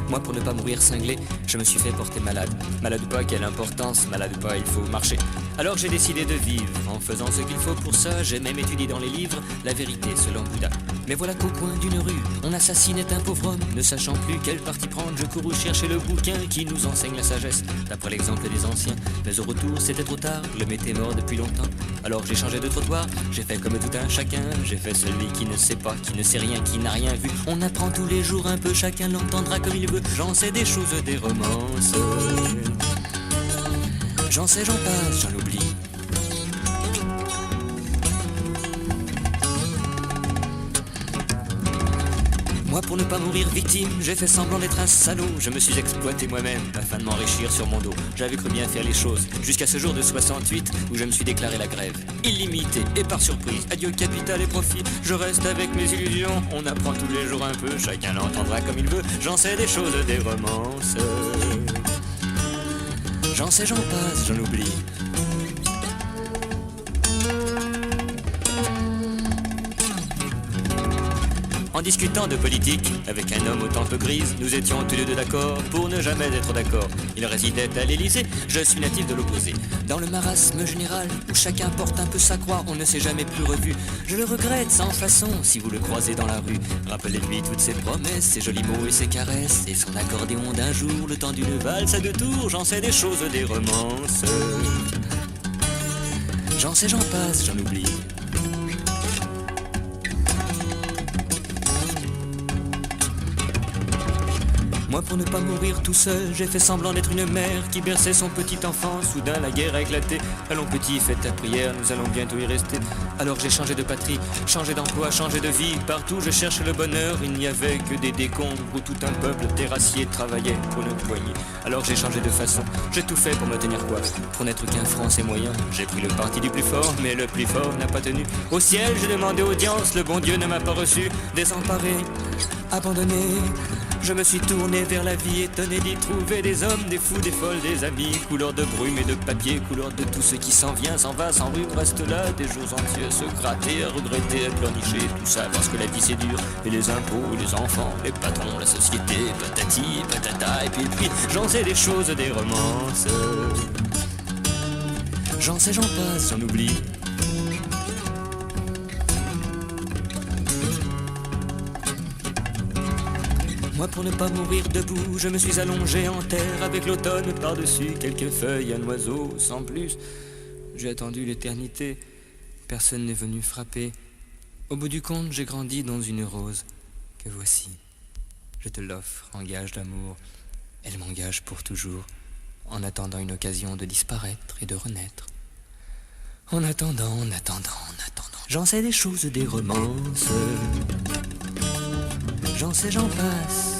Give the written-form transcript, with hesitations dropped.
Moi, pour ne pas mourir cinglé, je me suis fait porter malade. Malade ou pas, quelle importance, malade ou pas, il faut marcher. Alors j'ai décidé de vivre en faisant ce qu'il faut pour ça. J'ai même étudié dans les livres la vérité selon Bouddha. Mais voilà qu'au coin d'une rue, on assassinait un pauvre homme. Ne sachant plus quel parti prendre, je courus chercher le bouquin qui nous enseigne la sagesse, d'après l'exemple des anciens. Mais au retour, c'était trop tard, l'homme était mort depuis longtemps. Alors j'ai changé de trottoir, j'ai fait comme tout un chacun. J'ai fait celui qui ne sait pas, qui ne sait rien, qui n'a rien vu. On apprend tous les jours un peu, chacun l'entendra comme il veut. J'en sais des choses, des romances. J'en sais, j'en passe, j'en oublie. Moi, pour ne pas mourir victime, j'ai fait semblant d'être un salaud. Je me suis exploité moi-même afin de m'enrichir sur mon dos. J'avais cru bien faire les choses, jusqu'à ce jour de 68 où je me suis déclaré la grève. Illimité et par surprise, adieu capital et profit. Je reste avec mes illusions, on apprend tous les jours un peu. Chacun l'entendra comme il veut, j'en sais des choses, des romances. J'en sais, j'en passe, j'en oublie. En discutant de politique avec un homme aux tempes grises, nous étions tous les deux d'accord pour ne jamais être d'accord. Il résidait à l'Élysée, je suis natif de l'opposé. Dans le marasme général, où chacun porte un peu sa croix, on ne s'est jamais plus revu. Je le regrette sans façon, si vous le croisez dans la rue. Rappelez-lui toutes ses promesses, ses jolis mots et ses caresses, et son accordéon d'un jour, le temps d'une valse à deux tours. J'en sais des choses, des romances. J'en sais, j'en passe, j'en oublie. Moi, pour ne pas mourir tout seul, j'ai fait semblant d'être une mère qui berçait son petit enfant. Soudain, la guerre a éclaté. Allons petit, faites ta prière, nous allons bientôt y rester. Alors j'ai changé de patrie, changé d'emploi, changé de vie. Partout je cherche le bonheur, il n'y avait que des décombres où tout un peuple terrassier travaillait pour notre poignée. Alors j'ai changé de façon, j'ai tout fait pour me tenir coiffe. Pour n'être qu'un Français moyen, j'ai pris le parti du plus fort, mais le plus fort n'a pas tenu. Au ciel, j'ai demandé audience, le bon Dieu ne m'a pas reçu. Désemparé, abandonné, je me suis tourné vers la vie, étonné d'y trouver des hommes, des fous, des folles, des amis, couleur de brume et de papier, couleur de tout ce qui s'en vient, s'en va, s'en rue, reste là, des jours entiers à se gratter, à regretter, à pleurnicher, tout ça parce que la vie c'est dur, et les impôts, les enfants, les patrons, la société, patati, patata, et puis, j'en sais des choses, des romances. J'en sais, j'en passe, j'en oublie. Moi, pour ne pas mourir debout, je me suis allongé en terre avec l'automne par-dessus, quelques feuilles, un oiseau, sans plus. J'ai attendu l'éternité, personne n'est venu frapper. Au bout du compte, j'ai grandi dans une rose que voici. Je te l'offre en gage d'amour, elle m'engage pour toujours, en attendant une occasion de disparaître et de renaître. En attendant, j'en sais des choses, des romances. J'en sais, j'en passe.